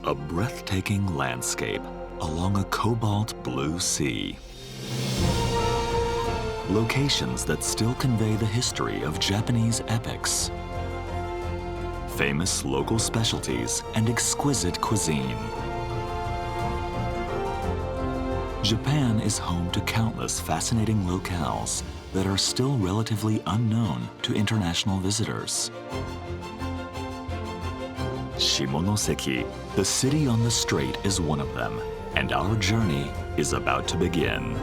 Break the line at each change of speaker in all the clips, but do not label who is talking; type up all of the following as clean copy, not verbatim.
A breathtaking landscape along a cobalt-blue sea. Locations that still convey the history of Japanese epics. Famous local specialties and exquisite cuisine. Japan is home to countless fascinating locales that are still relatively unknown to international visitors. Shimonoseki, the city on the Strait, is one of them, and our journey is about to begin.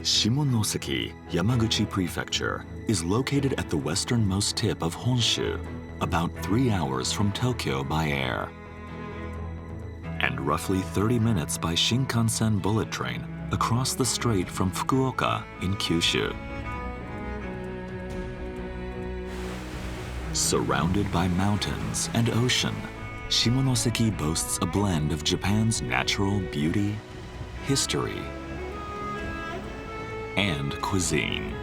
Shimonoseki, Yamaguchi Prefecture, is located at the westernmost tip of Honshu, about 3 hours from Tokyo by air, and roughly 30 minutes by Shinkansen bullet train across the strait from Fukuoka in Kyushu. Surrounded by mountains and ocean, Shimonoseki boasts a blend of Japan's natural beauty, history, and cuisine.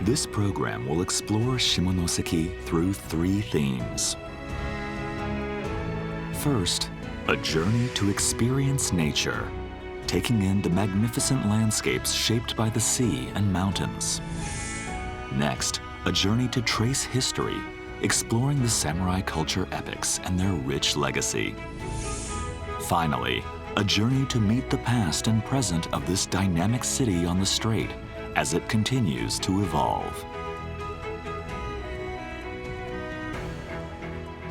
This program will explore Shimonoseki through 3 themes. First, a journey to experience nature, taking in the magnificent landscapes shaped by the sea and mountains. Next, a journey to trace history, exploring the samurai culture epics and their rich legacy. Finally, a journey to meet the past and present of this dynamic city on the Strait as it continues to evolve.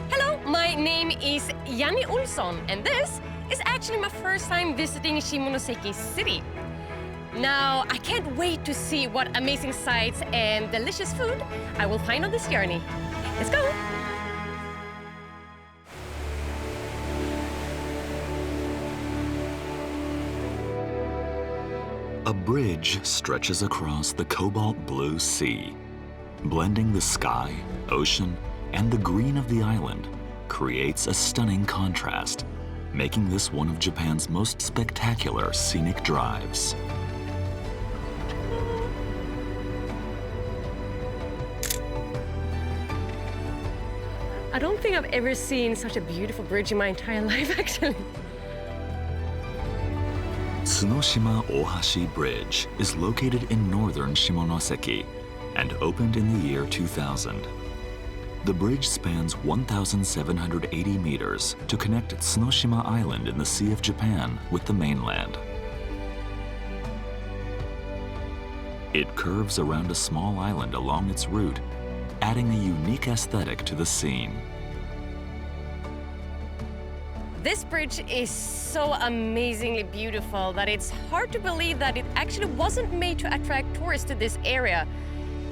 Hello, my name is Janni Olsson, and this is actually my first time visiting Shimonoseki City. Now, I can't wait to see what amazing sights and delicious food I will find on this journey. Let's go!
A bridge stretches across the cobalt-blue sea. Blending the sky, ocean, and the green of the island creates a stunning contrast, making this one of Japan's most spectacular scenic drives.
I don't think I've ever seen such a beautiful bridge in my entire life, actually.
Tsunoshima Bridge is located in northern Shimonoseki and opened in the year 2000. The bridge spans 1,780 meters to connect Tsunoshima Island in the Sea of Japan with the mainland. It curves around a small island along its route, adding a unique aesthetic to the scene.
This bridge is so amazingly beautiful that it's hard to believe that it actually wasn't made to attract tourists to this area.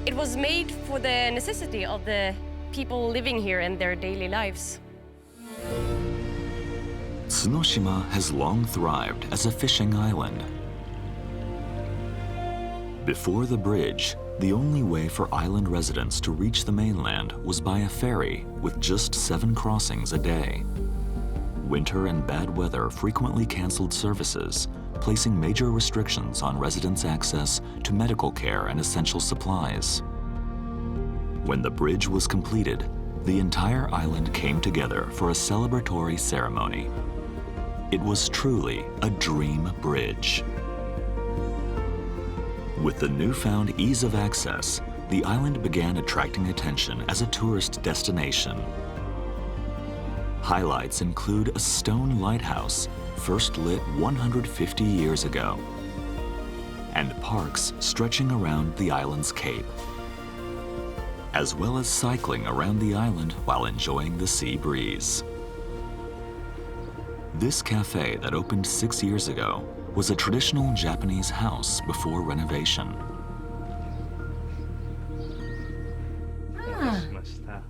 It was made for the necessity of the people living here and their daily lives.
Tsunoshima has long thrived as a fishing island. Before the bridge, the only way for island residents to reach the mainland was by a ferry with just 7 crossings a day. Winter and bad weather frequently canceled services, placing major restrictions on residents' access to medical care and essential supplies. When the bridge was completed, the entire island came together for a celebratory ceremony. It was truly a dream bridge. With the newfound ease of access, the island began attracting attention as a tourist destination. Highlights include a stone lighthouse, first lit 150 years ago, and parks stretching around the island's cape, as well as cycling around the island while enjoying the sea breeze. This cafe that opened 6 years ago was a traditional Japanese house before renovation.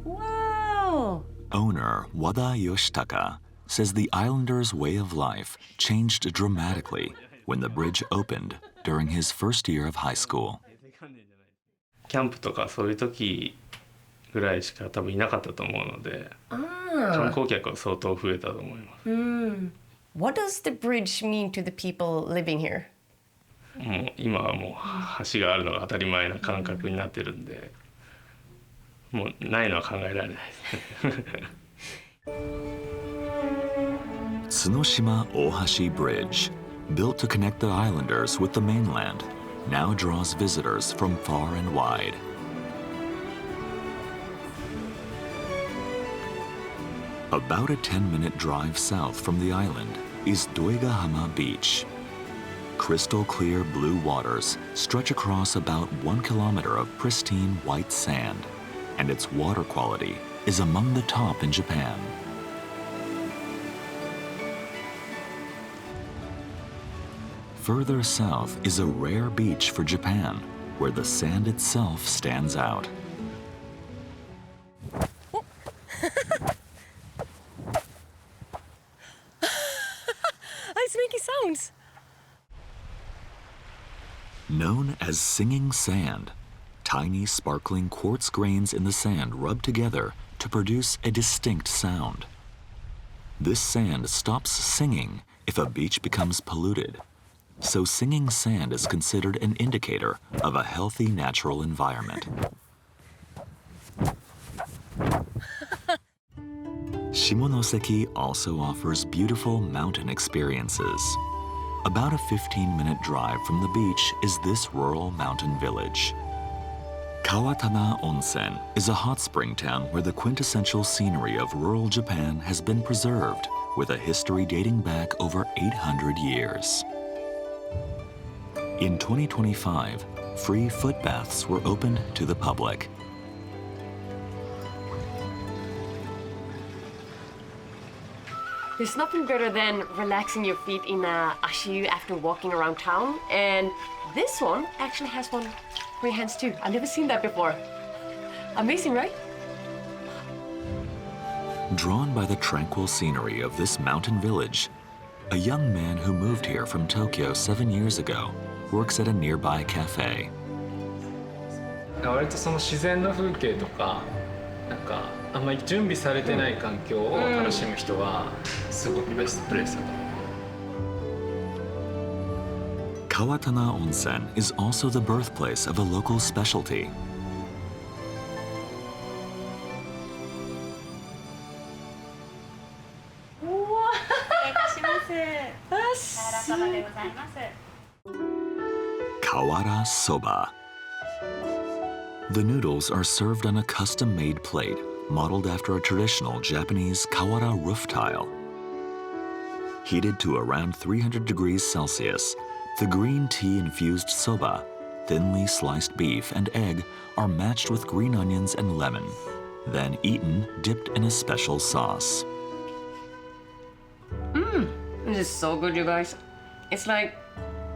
Wow!
Owner Wada Yoshitaka says the islanders' way of life changed dramatically when the bridge opened during his first year of high school.
キャンプとかそういう時ぐらいしか多分いなかったと思うので。観光客は相当増えたと思います。
What does the bridge mean to the people living here?
もう今はもう橋があるのが当たり前な感覚になってるんで、もうないのは考えられないですね。
Tsunoshima Ohashi Bridge, built to connect the islanders with the mainland, now draws visitors from far and wide. About a 10-minute drive south from the island is Doigahama Beach. Crystal clear blue waters stretch across about 1 kilometer of pristine white sand, and its water quality is among the top in Japan. Further south is a rare beach for Japan, where the sand itself stands out.
It's making sounds.
Known as singing sand, tiny sparkling quartz grains in the sand rub together to produce a distinct sound. This sand stops singing if a beach becomes polluted, so singing sand is considered an indicator of a healthy natural environment. Shimonoseki also offers beautiful mountain experiences. About a 15-minute drive from the beach is this rural mountain village. Kawatana Onsen is a hot spring town where the quintessential scenery of rural Japan has been preserved, with a history dating back over 800 years. In 2025, free foot baths were opened to the public.
There's nothing better than relaxing your feet in a ashiyu after walking around town. And this one actually has one for your hands too. I've never seen that before. Amazing, right?
Drawn by the tranquil scenery of this mountain village, a young man who moved here from Tokyo 7 years ago works at a nearby cafe.
割とその自然の風景とか、なんかあんまり準備されてない環境を楽しむ人はすごくベストプレイスだと思う。
Kawatana Onsen is also the birthplace of a local specialty. Kawara soba. The noodles are served on a custom-made plate modeled after a traditional Japanese kawara roof tile. Heated to around 300 degrees Celsius, the green tea-infused soba, thinly sliced beef, and egg are matched with green onions and lemon, then eaten dipped in a special sauce.
This is so good, you guys. It's like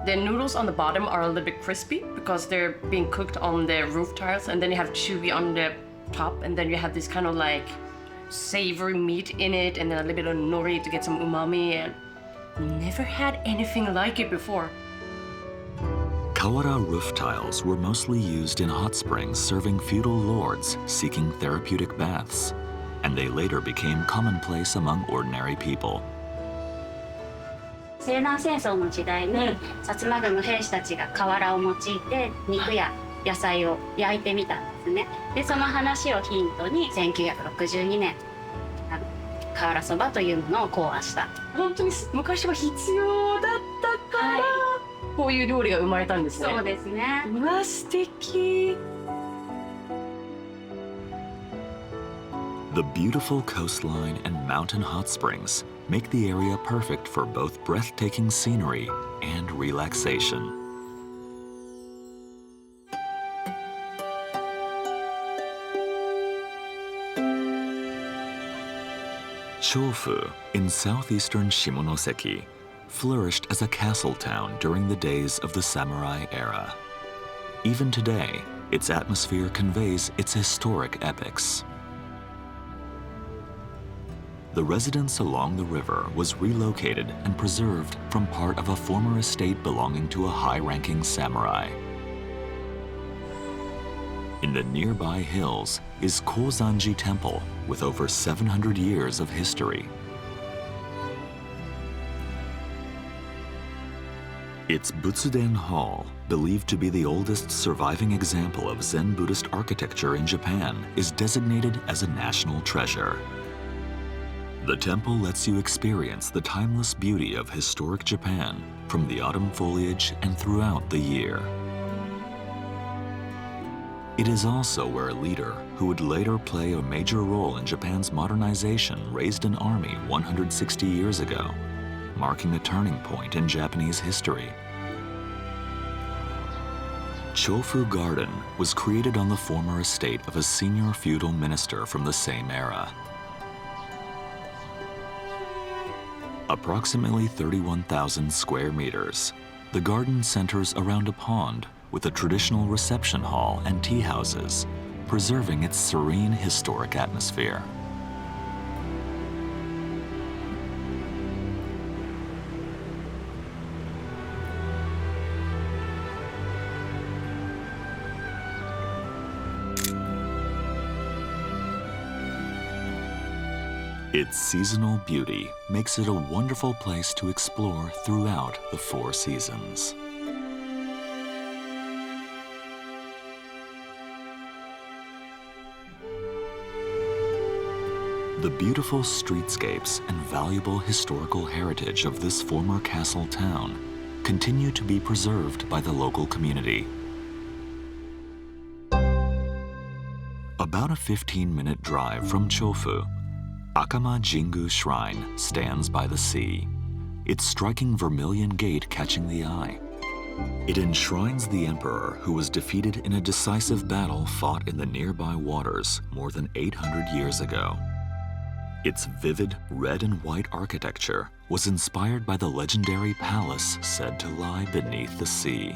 the noodles on the bottom are a little bit crispy because they're being cooked on the roof tiles, and then you have chewy on the top, and then you have this kind of like savory meat in it, and then a little bit of nori to get some umami, and never had anything like it before.
Kawara roof tiles were mostly used in hot springs serving feudal lords seeking therapeutic baths, and they later became commonplace among ordinary people.
西南戦争の時代に薩摩軍の兵士たちが瓦を用いて肉や野菜を焼いてみたんですね。でその話をヒントに1962年瓦そばというものを考案した。
本当に昔は必要だったから、こういう料理が生まれたんですね。
そうですね。
うわ、素敵。
The beautiful coastline and mountain hot springs make the area perfect for both breathtaking scenery and relaxation. Chofu in southeastern Shimonoseki flourished as a castle town during the days of the samurai era. Even today, its atmosphere conveys its historic epics. The residence along the river was relocated and preserved from part of a former estate belonging to a high-ranking samurai. In the nearby hills is Kozanji Temple with over 700 years of history. Its Butsuden Hall, believed to be the oldest surviving example of Zen Buddhist architecture in Japan, is designated as a national treasure. The temple lets you experience the timeless beauty of historic Japan from the autumn foliage and throughout the year. It is also where a leader who would later play a major role in Japan's modernization raised an army 160 years ago, marking a turning point in Japanese history. Chofu Garden was created on the former estate of a senior feudal minister from the same era. Approximately 31,000 square meters, the garden centers around a pond with a traditional reception hall and tea houses, preserving its serene historic atmosphere. Its seasonal beauty makes it a wonderful place to explore throughout the 4 seasons. The beautiful streetscapes and valuable historical heritage of this former castle town continue to be preserved by the local community. About a 15-minute drive from Chofu, Akama Jingu Shrine stands by the sea, its striking vermilion gate catching the eye. It enshrines the emperor who was defeated in a decisive battle fought in the nearby waters more than 800 years ago. Its vivid red and white architecture was inspired by the legendary palace said to lie beneath the sea.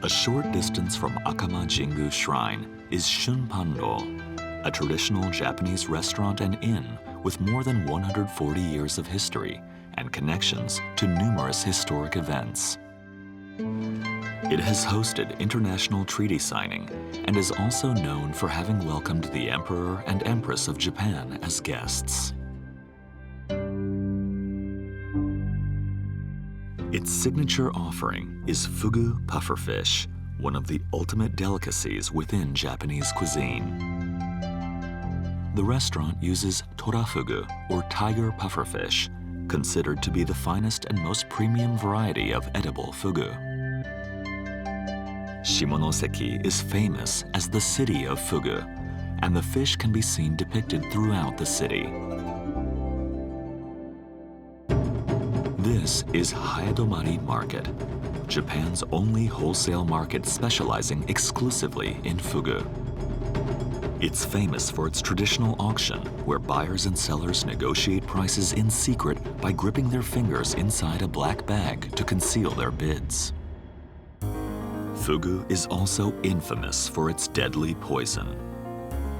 A short distance from Akama Jingu Shrine is Shunpando, a traditional Japanese restaurant and inn with more than 140 years of history and connections to numerous historic events. It has hosted international treaty signing and is also known for having welcomed the Emperor and Empress of Japan as guests. Its signature offering is fugu pufferfish, one of the ultimate delicacies within Japanese cuisine. The restaurant uses torafugu, or tiger pufferfish, considered to be the finest and most premium variety of edible fugu. Shimonoseki is famous as the city of fugu, and the fish can be seen depicted throughout the city. This is Hayadomari Market, Japan's only wholesale market specializing exclusively in fugu. It's famous for its traditional auction, where buyers and sellers negotiate prices in secret by gripping their fingers inside a black bag to conceal their bids. Fugu is also infamous for its deadly poison.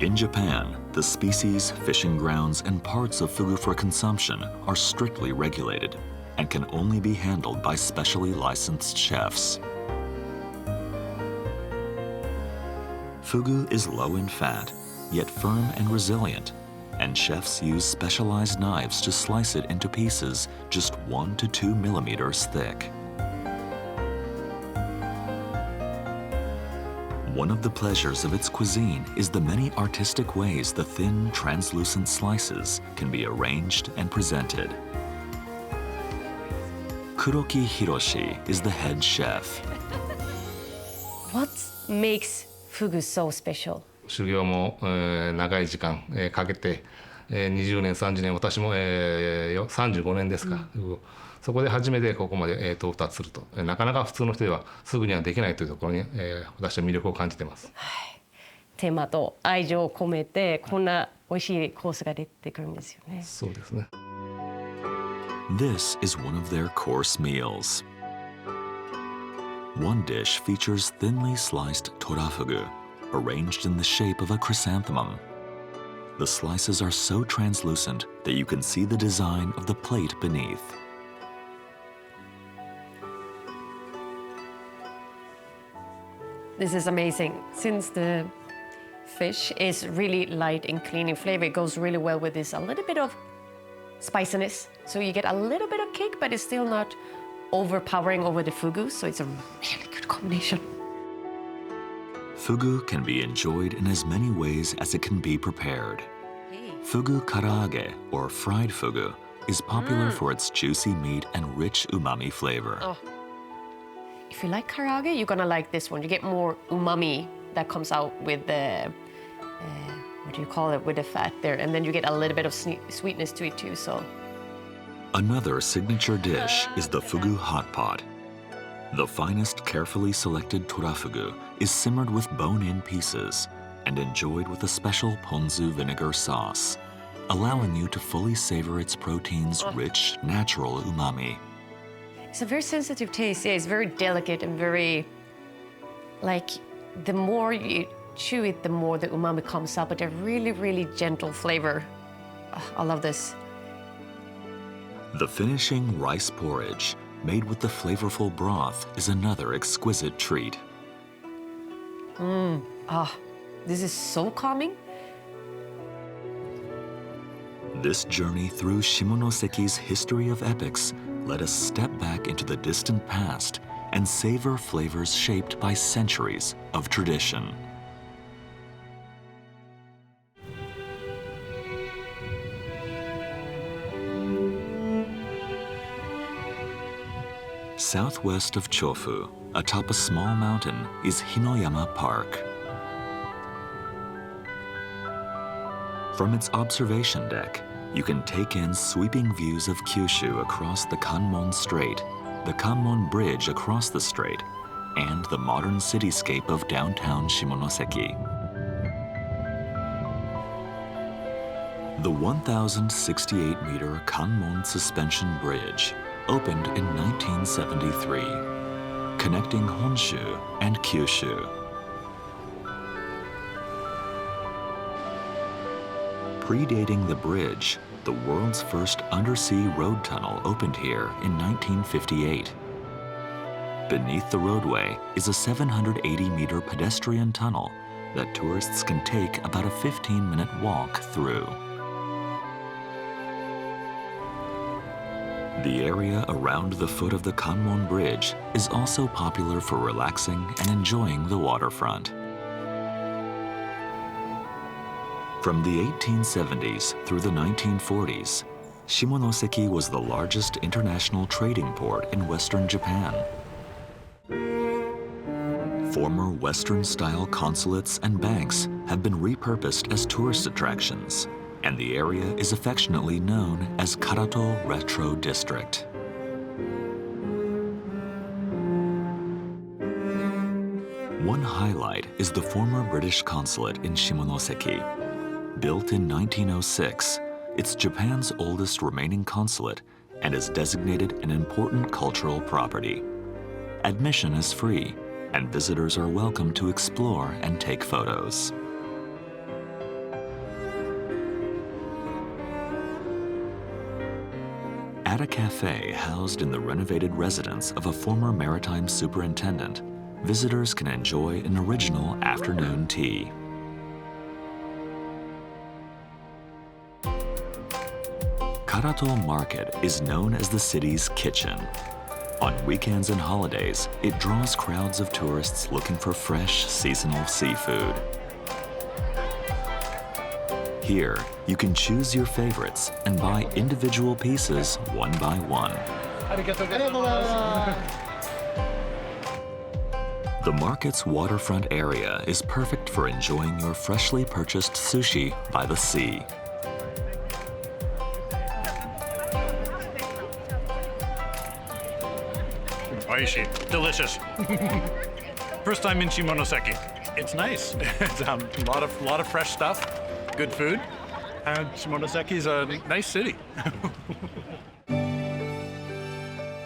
In Japan, the species, fishing grounds, and parts of fugu for consumption are strictly regulated and can only be handled by specially licensed chefs. Fugu is low in fat, yet firm and resilient, and chefs use specialized knives to slice it into pieces just 1 to 2 millimeters thick. One of the pleasures of its cuisine is the many artistic ways the thin, translucent slices can be arranged and presented. Kuroki Hiroshi is the head chef.
What makes fugu so special?
修行も、長い時間、かけて、20年30年私も、35年ですか、そこで初めてここまで、到達するとなかなか普通の人ではすぐにはできないというところに、私は魅力を感じています。
手間と愛情を込めてこんな美味しいコースが出てくるんですよね。
そうですね。
This is one of their course meals. One dish features thinly sliced torafugu, arranged in the shape of a chrysanthemum. The slices are so translucent that you can see the design of the plate beneath.
This is amazing. Since the fish is really light and clean in flavor, it goes really well with this a little bit of spiciness. So you get a little bit of kick, but it's still not overpowering over the fugu, so it's a really good combination.
Fugu can be enjoyed in as many ways as it can be prepared. Fugu karaage, or fried fugu, is popular for its juicy meat and rich umami flavor.
Oh. If you like karaage, you're gonna like this one. You get more umami that comes out with the, what do you call it, with the fat there. And then you get a little bit of sweetness to it too, so.
Another signature dish is the fugu hot pot. The finest carefully selected torafugu is simmered with bone-in pieces and enjoyed with a special ponzu vinegar sauce, allowing you to fully savor its protein's rich, natural umami.
It's a very sensitive taste. Yeah, it's very delicate and very, like, the more you chew it, the more the umami comes up, but a really, really gentle flavor. I love this.
The finishing rice porridge, made with the flavorful broth, is another exquisite treat.
This is so calming.
This journey through Shimonoseki's history of epics let us step back into the distant past and savor flavors shaped by centuries of tradition. Southwest of Chofu, atop a small mountain, is Hinoyama Park. From its observation deck, you can take in sweeping views of Kyushu across the Kanmon Strait, the Kanmon Bridge across the strait, and the modern cityscape of downtown Shimonoseki. The 1,068-meter Kanmon Suspension Bridge opened in 1973, connecting Honshu and Kyushu. Predating the bridge, the world's first undersea road tunnel opened here in 1958. Beneath the roadway is a 780-meter pedestrian tunnel that tourists can take about a 15-minute walk through. The area around the foot of the Kanmon Bridge is also popular for relaxing and enjoying the waterfront. From the 1870s through the 1940s, Shimonoseki was the largest international trading port in Western Japan. Former Western-style consulates and banks have been repurposed as tourist attractions, and the area is affectionately known as Karato Retro District. One highlight is the former British consulate in Shimonoseki. Built in 1906, it's Japan's oldest remaining consulate and is designated an important cultural property. Admission is free, and visitors are welcome to explore and take photos. At a cafe housed in the renovated residence of a former maritime superintendent, visitors can enjoy an original afternoon tea. Karato Market is known as the city's kitchen. On weekends and holidays, it draws crowds of tourists looking for fresh, seasonal seafood. Here, you can choose your favorites and buy individual pieces one by one. The market's waterfront area is perfect for enjoying your freshly purchased sushi by the sea.
Oishi, delicious. First time in Shimonoseki. It's nice. It's a lot of fresh stuff, good food, and Shimonoseki's a nice city.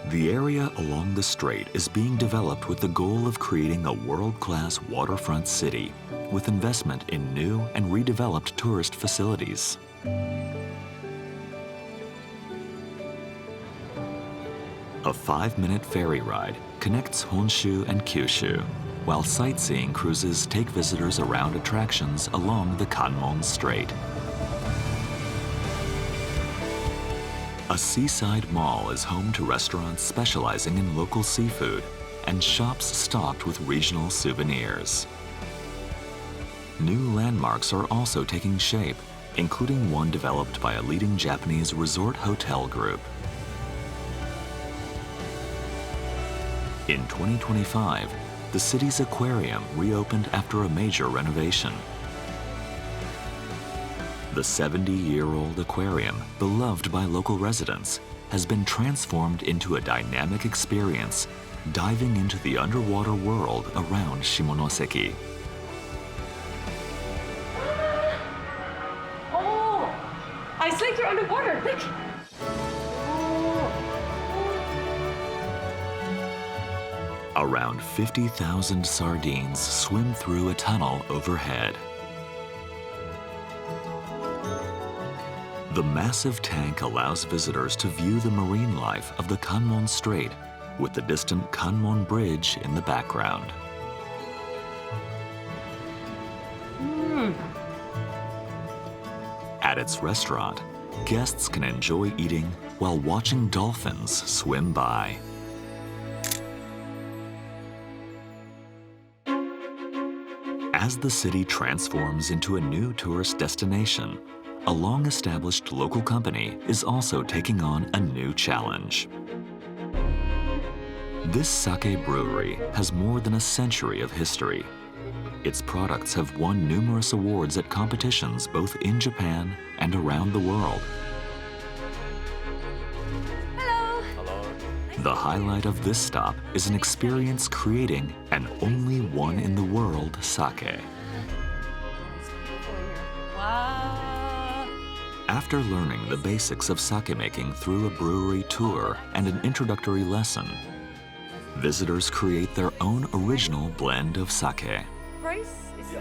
The area along the strait is being developed with the goal of creating a world-class waterfront city with investment in new and redeveloped tourist facilities. A 5-minute ferry ride connects Honshu and Kyushu. while sightseeing cruises take visitors around attractions along the Kanmon Strait. A seaside mall is home to restaurants specializing in local seafood and shops stocked with regional souvenirs. New landmarks are also taking shape, including one developed by a leading Japanese resort hotel group. In 2025, the city's aquarium reopened after a major renovation. The 70-year-old aquarium, beloved by local residents, has been transformed into a dynamic experience, diving into the underwater world around Shimonoseki.
Oh, it's like you're underwater. Look.
Around 50,000 sardines swim through a tunnel overhead. The massive tank allows visitors to view the marine life of the Kanmon Strait, with the distant Kanmon Bridge in the background. At its restaurant, guests can enjoy eating while watching dolphins swim by. As the city transforms into a new tourist destination, a long-established local company is also taking on a new challenge. This sake brewery has more than a century of history. Its products have won numerous awards at competitions both in Japan and around the world.
Hello.
The highlight of this stop is an experience creating an only one in the world sake.
Wow.
After learning the basics of sake making through a brewery tour and an introductory lesson, visitors create their own original blend of sake.
Price is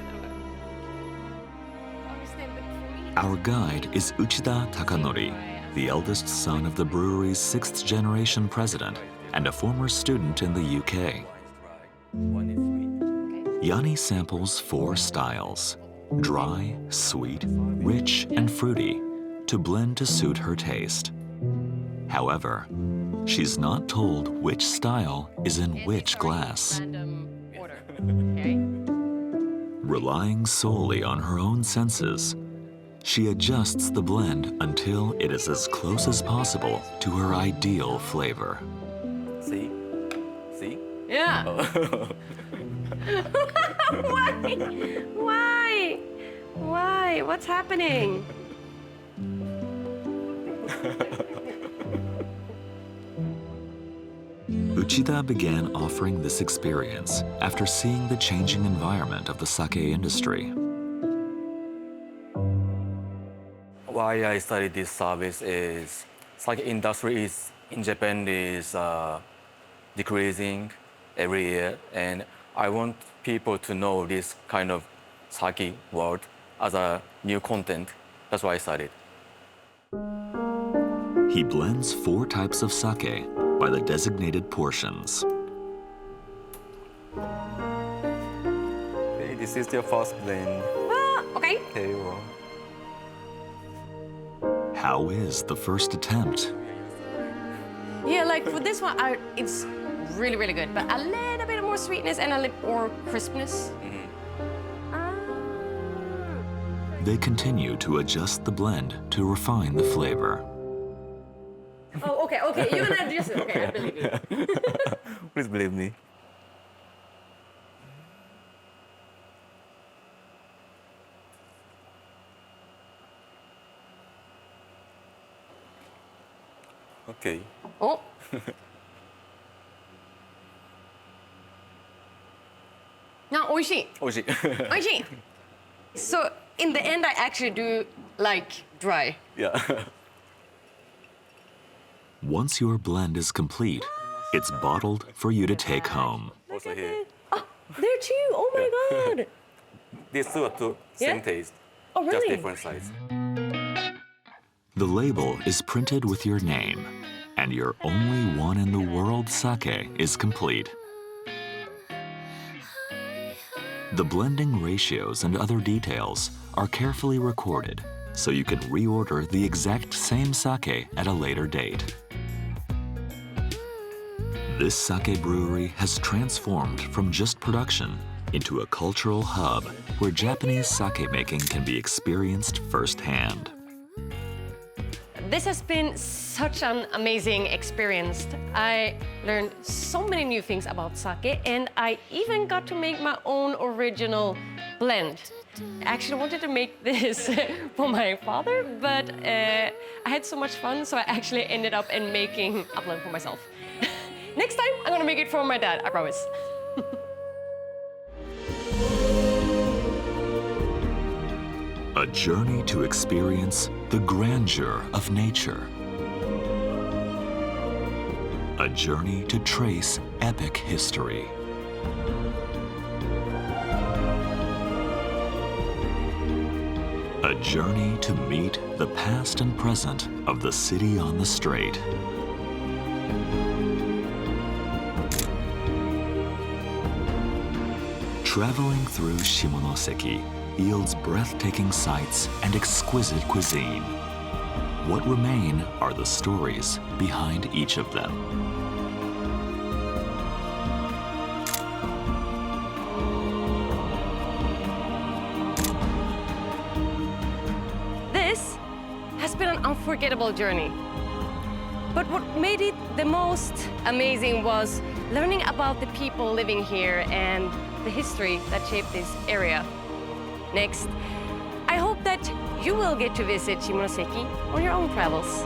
Our guide is Uchida Takanori, the eldest son of the brewery's 6th-generation president and a former student in the UK. Janni samples 4 styles: dry, sweet, rich, and fruity, to blend to suit her taste. However, she's not told which style is in which glass.
Random order. Okay.
Relying solely on her own senses, she adjusts the blend until it is as close as possible to her ideal flavor.
See? See?
Yeah. Why? Why? Why? What's happening?
Uchida began offering this experience after seeing the changing environment of the sake industry.
Why I started this service is sake industry in Japan is decreasing every year, and I want people to know this kind of sake world as a new content. That's why I started.
He blends 4 types of sake by the designated portions.
Okay, this is your first blend.
Okay.
Here you are.
How is the first attempt?
Yeah, like for this one, it's really, really good, but a little bit more sweetness and a little more crispness.
They continue to adjust the blend to refine the flavor.
Oh, okay, okay. You're gonna adjust it. Okay, I believe you.
Please believe me. Okay.
Oh. Now, oishii.
美味しい。
Oishii. So, in the end, I actually do like dry.
Yeah.
Once your blend is complete, it's bottled for you to take home.
Also here.
Oh, there too. Oh my god.
These two are same
Yeah?
taste,
Oh,
just
really?
different size.
The label is printed with your name, and your only one in the world sake is complete. The blending ratios and other details are carefully recorded so you can reorder the exact same sake at a later date. This sake brewery has transformed from just production into a cultural hub where Japanese sake making can be experienced firsthand.
This has been such an amazing experience. I learned so many new things about sake, and I even got to make my own original blend. I actually wanted to make this for my father, but I had so much fun, so I actually ended up making a blend for myself. Next time, I'm gonna make it for my dad, I promise.
A journey to experience the grandeur of nature. A journey to trace epic history. A journey to meet the past and present of the city on the Strait. Traveling through Shimonoseki yields breathtaking sights and exquisite cuisine. What remain are the stories behind each of them.
This has been an unforgettable journey. But what made it the most amazing was learning about the people living here and the history that shaped this area. Next, I hope that you will get to visit Shimonoseki on your own travels.